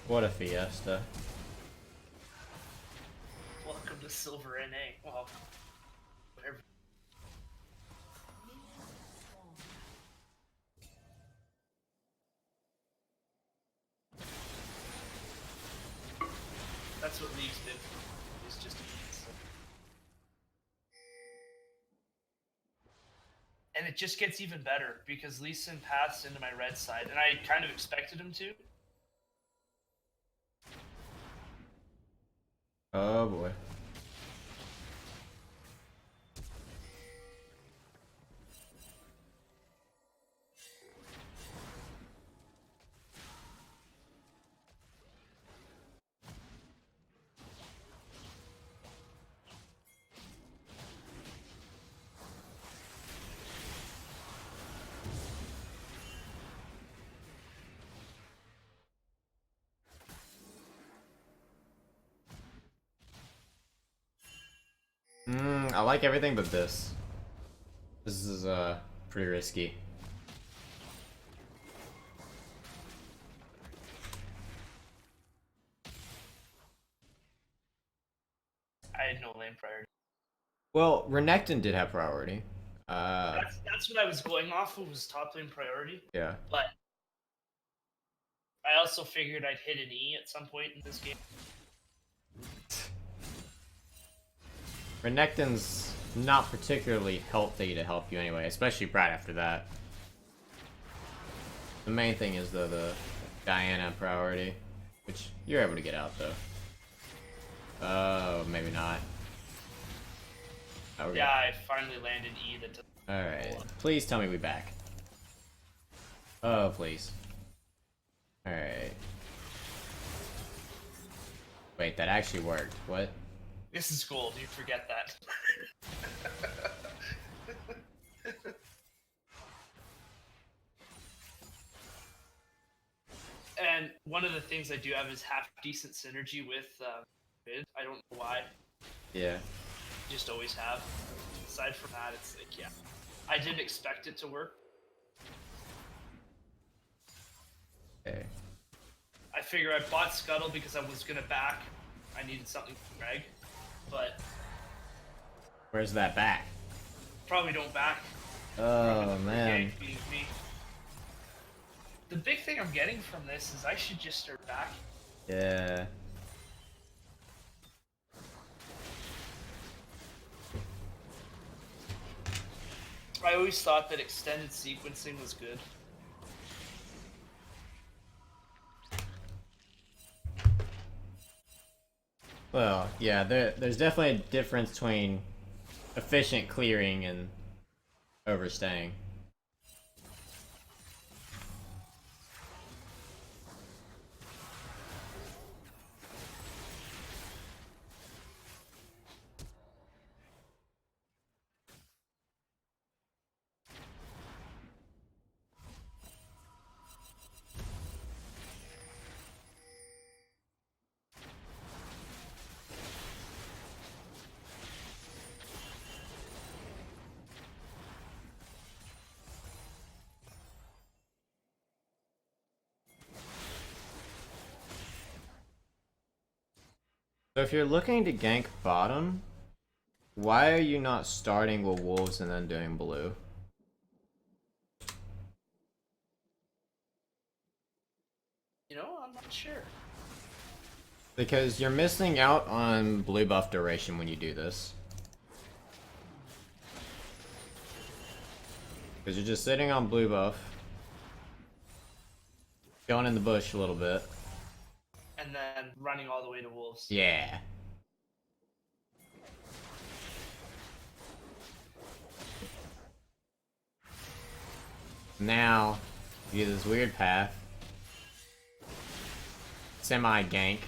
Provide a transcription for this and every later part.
What a fiesta. Welcome to Silver NA. Well, whatever. That's what League's been. It's just and it just gets even better because Lee Sin paths into my red side, and I kind of expected him to. Oh boy. I like everything but this. This is pretty risky. I had no lane priority. Well, Renekton did have priority. That's what I was going off of, was top lane priority. Yeah. But I also figured I'd hit an E at some point in this game. Renekton's not particularly healthy to help you anyway, especially right after that. The main thing is the Diana priority, which you're able to get out though. Oh, maybe not. Oh, Yeah, I finally landed E that took. Alright. Please tell me we back. Oh, please. Alright. Wait, that actually worked. What? This is gold, you forget that. And one of the things I do have is half decent synergy with mid. I don't know why. Yeah. Just always have. Aside from that, it's like, yeah. I didn't expect it to work. Okay. I figure I bought Scuttle because I was going to back. I needed something for Greg. But Where's that back? probably don't back. Oh, man. Me. The big thing I'm getting from this is I should just start back. Yeah. I always thought that extended sequencing was good. Well, yeah, there's definitely a difference between efficient clearing and overstaying. So if you're looking to gank bottom, why are you not starting with wolves and then doing blue? You know, I'm not sure. Because you're missing out on blue buff duration when you do this. Because you're just sitting on blue buff, going in the bush a little bit. And then running all the way to wolves. Yeah. Now, you get this weird path. Semi-gank.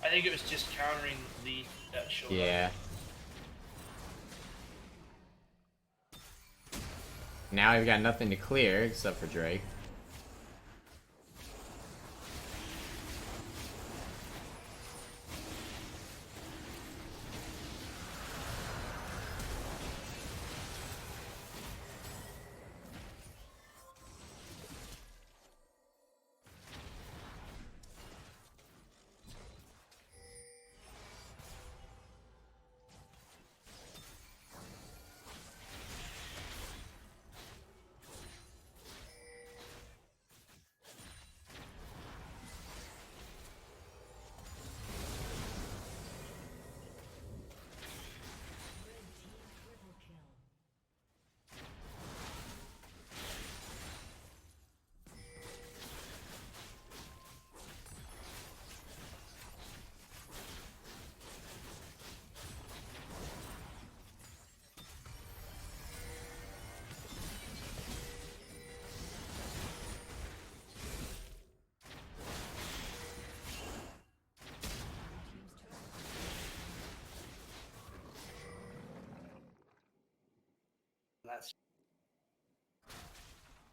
I think it was just countering the that showed Yeah. up. Now we've got nothing to clear except for Drake.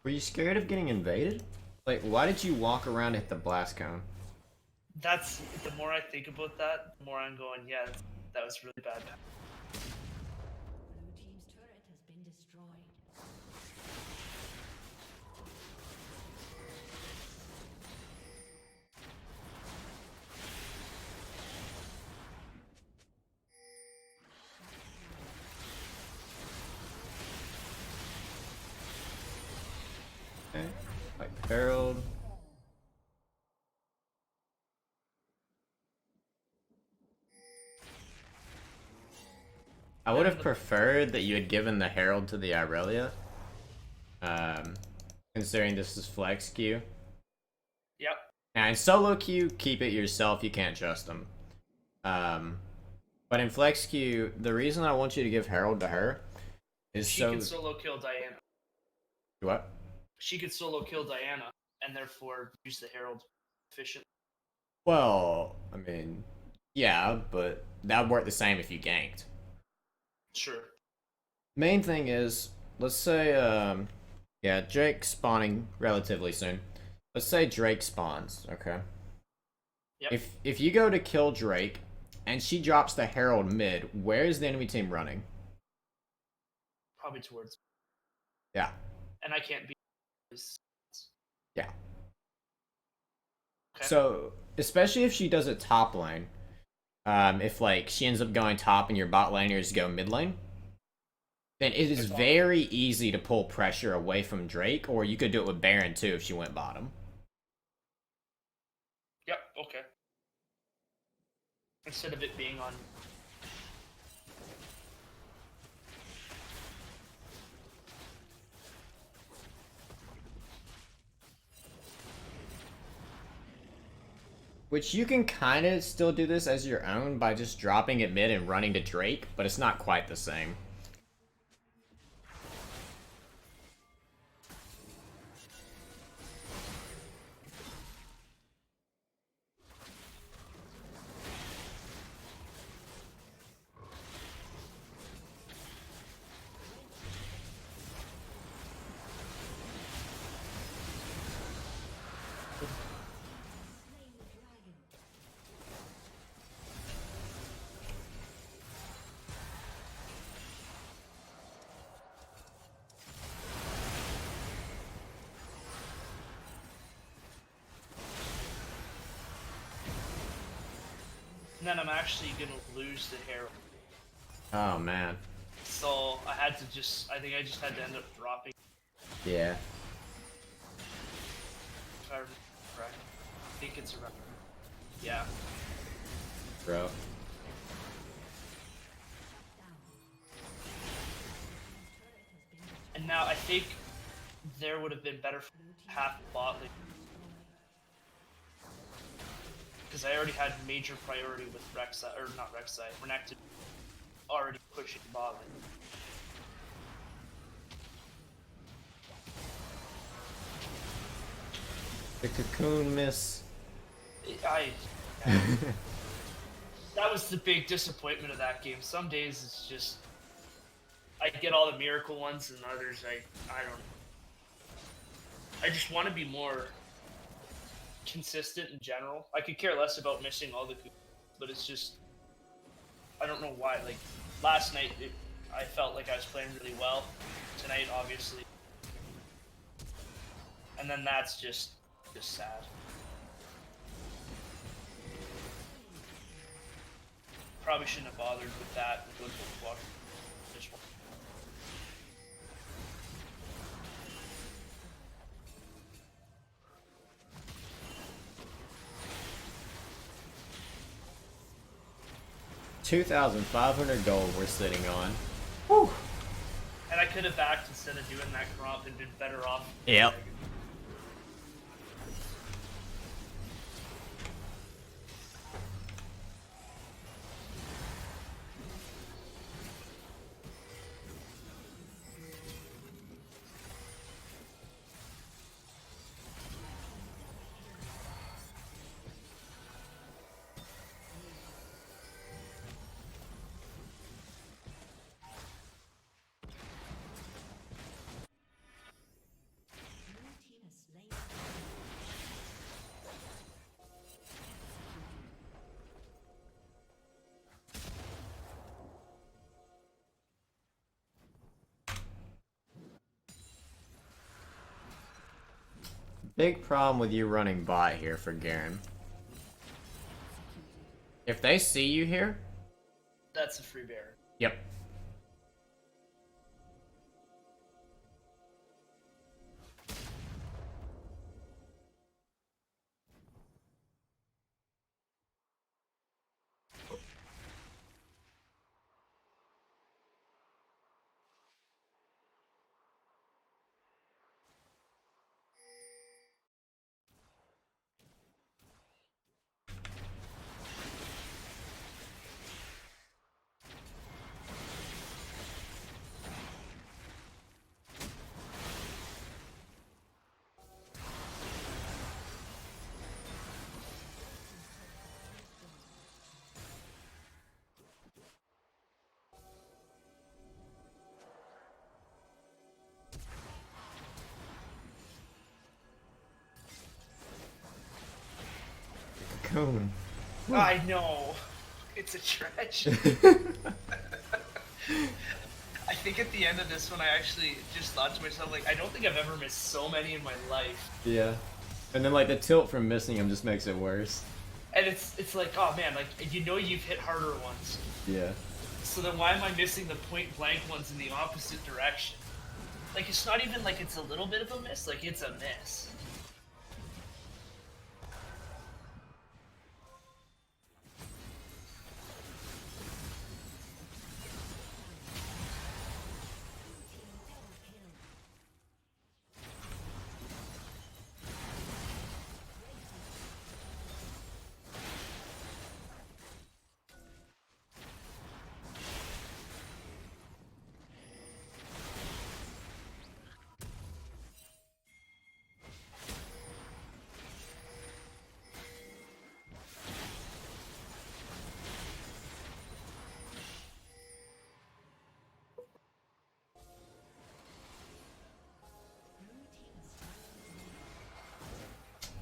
Were you scared of getting invaded? Like, why did you walk around and hit the blast cone? That's the more I think about that, the more I'm going, yeah, that was really bad. Blue team's turret has been destroyed. Okay. Like Herald. I would have preferred that you had given the Herald to the Irelia. Considering this is flex queue. Yep. And solo queue, keep it yourself. You can't trust them. But in flex queue, the reason I want you to give Herald to her is She so. can solo kill Diana. What? She could solo kill Diana, and therefore use the Herald efficiently. Well, I mean, yeah, but that would work the same if you ganked. Sure. Main thing is, let's say, yeah, Drake spawning relatively soon. Let's say Drake spawns, okay? Yep. If you go to kill Drake, and she drops the Herald mid, where is the enemy team running? Probably towards. Yeah. And I can't be. Yeah. Okay. So, especially if she does it top lane, if like she ends up going top and your bot laners go mid lane, then it is very easy to pull pressure away from Drake, or you could do it with Baron too if she went bottom. Yep. Okay. Instead of it being on. Which you can kind of still do this as your own by just dropping it mid and running to Drake, but it's not quite the same. And then I'm actually gonna lose the Herald. Oh man. So I had to just. I think I just had to end up dropping. Yeah. If I remember correct. I think it's around. Yeah. Bro. And now I think there would have been better for half bot lane. Because I already had major priority with Rek'Sai, or not Rek'Sai, Renekton already pushing bot lane. The cocoon miss. That was the big disappointment of that game. Some days it's just I get all the miracle ones, and others I don't. I just want to be more consistent in general. I could care less about missing all the coupons, but it's just I don't know why. Like last night, I felt like I was playing really well. Tonight, obviously, and then that's just sad. Probably shouldn't have bothered with that. With watch this one. $2,500 gold we're sitting on. Whew. And I could have backed instead of doing that crop and been better off. Yep. Big problem with you running bot here for Garen. If they see you here... That's a free Baron. Yep. Cocoon. I know. It's a tragedy. I think at the end of this one, I actually just thought to myself, like, I don't think I've ever missed so many in my life. Yeah. And then, like, the tilt from missing him just makes it worse. And it's like, oh man, like, you know you've hit harder ones. Yeah. So then why am I missing the point blank ones in the opposite direction? Like, it's not even like it's a little bit of a miss, like, it's a miss.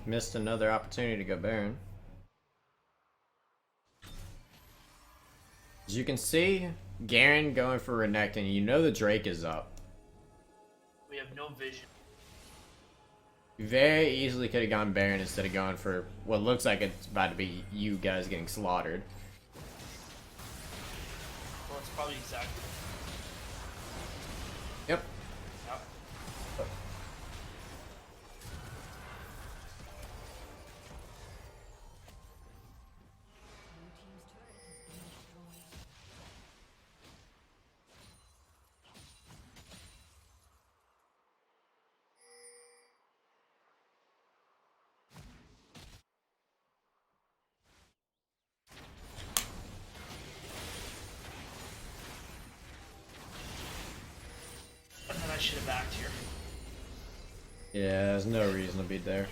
Missed another opportunity to go Baron. As you can see, Garen going for Renekton. You know the Drake is up. We have no vision. You very easily could have gone Baron instead of going for what looks like it's about to be you guys getting slaughtered. Well, it's probably exactly. Yep. Yep. Blue team's turret has been destroyed. And then I should have backed here. Yeah, there's no reason to be there.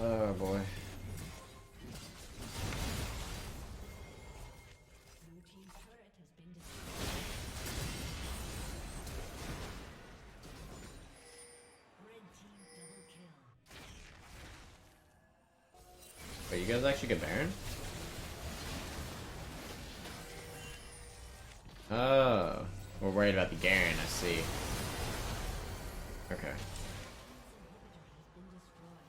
Oh boy. Blue team's turret has been destroyed. Red team double kill. Wait, you guys actually get Baron? Oh, we're worried about the Garen, I see. Okay. Inhibitor has been destroyed.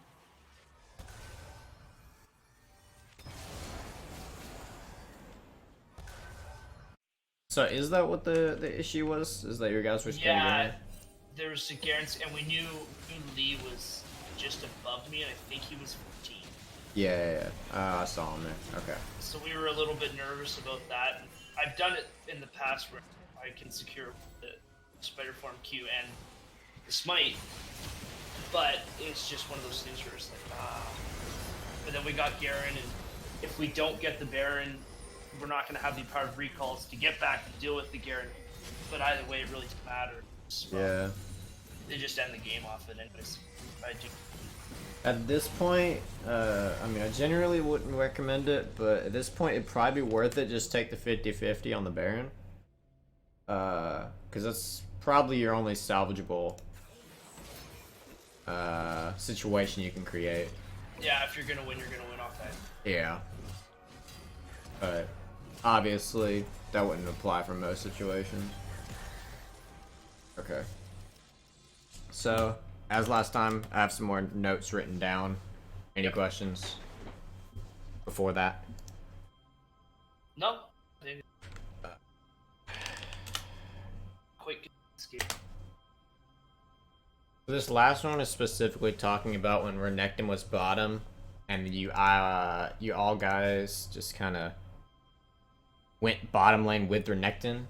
So is that what the issue was? Is that your guys were just getting Yeah, Garen? there was a guarantee, and we knew Lee was just above me, and I think he was 14. Yeah. I saw him there. Okay. So we were a little bit nervous about that. I've done it in the past where I can secure the Spider Form Q and the Smite, but it's just one of those things where it's like, But then we got Garen, and if we don't get the Baron, we're not going to have the powered recalls to get back to deal with the Garen. But either way, it really doesn't matter. So Yeah. they just end the game off it anyways. I do. At this point, I mean, I generally wouldn't recommend it, but at this point, it'd probably be worth it. Just take the 50-50 on the Baron. Because that's probably your only salvageable situation you can create. Yeah, if you're going to win, you're going to win off that. Yeah. But obviously, that wouldn't apply for most situations. Okay. So, as last time, I have some more notes written down. Any questions before that? No. Quick escape. This last one is specifically talking about when Renekton was bottom, and you all guys just kind of went bottom lane with Renekton,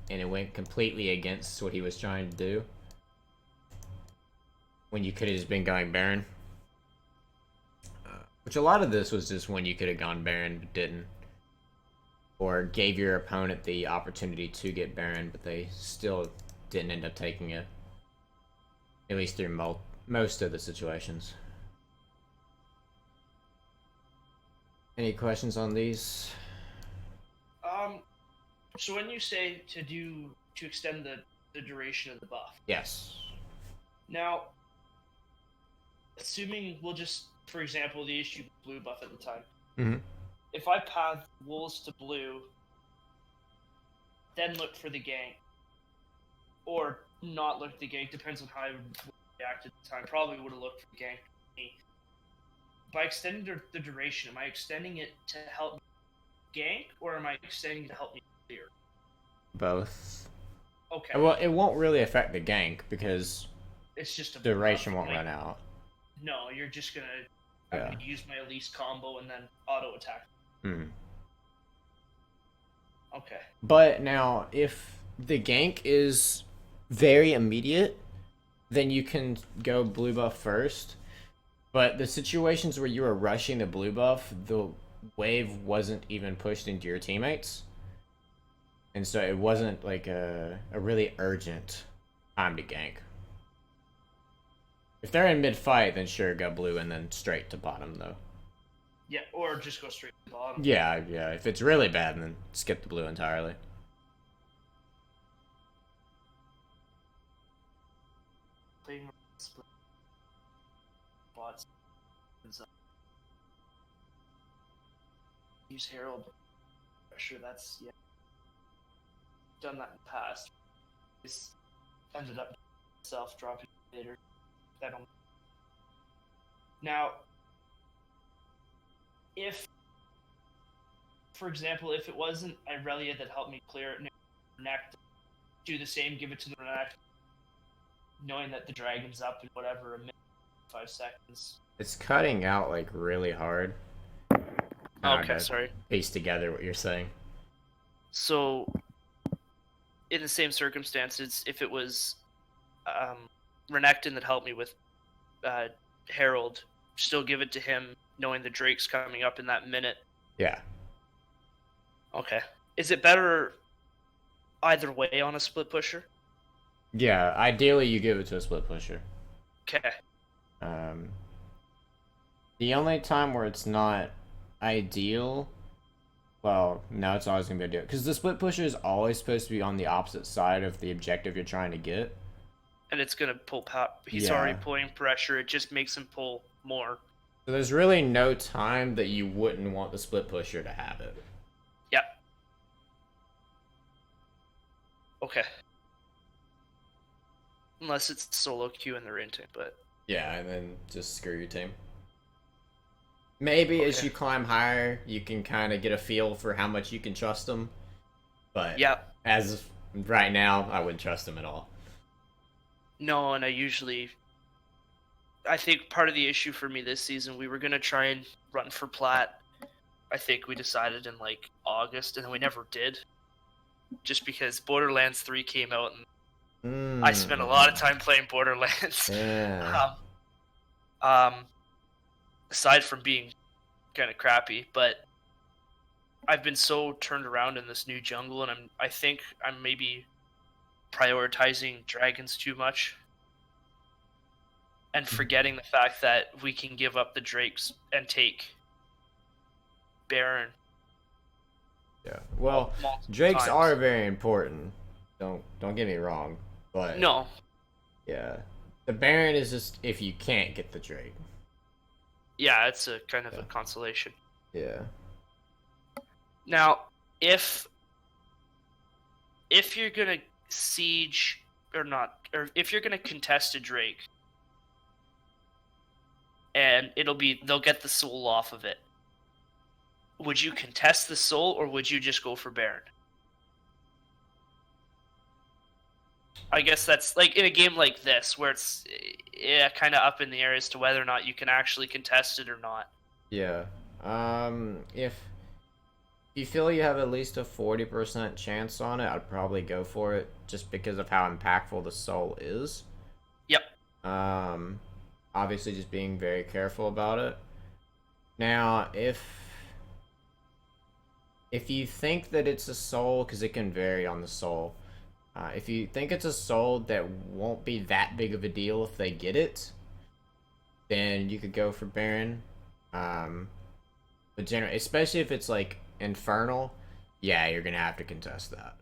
and it went completely against what he was trying to do. When you could have just been going Baron. Which a lot of this was just when you could have gone Baron but didn't. Or gave your opponent the opportunity to get Baron, but they still didn't end up taking it. At least through most of the situations. Any questions on these? So when you say to extend the duration of the buff, Yes. now, assuming we'll just, for example, the issue with blue buff at the time. Mm-hmm. If I path wolves to blue, then look for the gank, or not look at the gank, depends on how I would react at the time. Probably would have looked for the gank. By extending the duration, am I extending it to help me gank, or am I extending it to help me clear? Both. Okay. Well, it won't really affect the gank because It's just a duration buff, won't like, run out. No, you're just gonna, Yeah. I'm gonna use my Elise combo and then auto attack. Hmm. Okay. But now, if the gank is very immediate, then you can go blue buff first. But the situations where you were rushing the blue buff, the wave wasn't even pushed into your teammates. And so it wasn't like a really urgent time to gank. If they're in mid-fight, then sure, go blue and then straight to bottom, though. Yeah, or just go straight to the bottom. Yeah. If it's really bad, then skip the blue entirely. Playing split bots. Use Herald. Sure, that's done that in the past. It's ended up self dropping later. I don't. Now, if, for example, if it wasn't Irelia that helped me clear it, Renekton, do the same, give it to the Renekton, knowing that the dragon's up in whatever, a minute, 5 seconds. It's cutting out like really hard. Okay, sorry. Piece together what you're saying. So, in the same circumstances, if it was Renekton that helped me with Herald, still give it to him, knowing the Drake's coming up in that minute. Yeah. Okay. Is it better either way on a split pusher? Yeah, ideally you give it to a split pusher. Okay. The only time where it's not ideal, well, no, it's always gonna be ideal because the split pusher is always supposed to be on the opposite side of the objective you're trying to get. And it's gonna pull pop. He's Yeah. already pulling pressure. It just makes him pull more. So there's really no time that you wouldn't want the split pusher to have it. Yep. Okay. Unless it's solo queue and they're into it, but Yeah, and then just screw your team. Maybe as Okay. you climb higher, you can kind of get a feel for how much you can trust them. But yeah. as of right now, I wouldn't trust them at all. No, and I think part of the issue for me this season, we were gonna try and run for plat. I think we decided in like August, and then we never did. Just because Borderlands 3 came out, and I spent a lot of time playing Borderlands. Yeah. Aside from being kind of crappy, but I've been so turned around in this new jungle, and I think I'm maybe prioritizing dragons too much and forgetting the fact that we can give up the drakes and take Baron. Yeah. Well, multiple drakes times. are very important. Don't get me wrong, but No. yeah, the Baron is just if you can't get the drake. Yeah, it's a kind of a consolation. Yeah. Now, if you're gonna siege or if you're gonna contest a Drake, and they'll get the soul off of it. Would you contest the soul, or would you just go for Baron? I guess that's like in a game like this where it's kind of up in the air as to whether or not you can actually contest it or not. Yeah. If you feel you have at least a 40% chance on it, I'd probably go for it just because of how impactful the soul is. Yep. Obviously just being very careful about it. Now, if you think that it's a soul, because it can vary on the soul, if you think it's a soul that won't be that big of a deal if they get it, then you could go for Baron. But generally, especially if it's like Infernal, yeah, you're gonna have to contest that.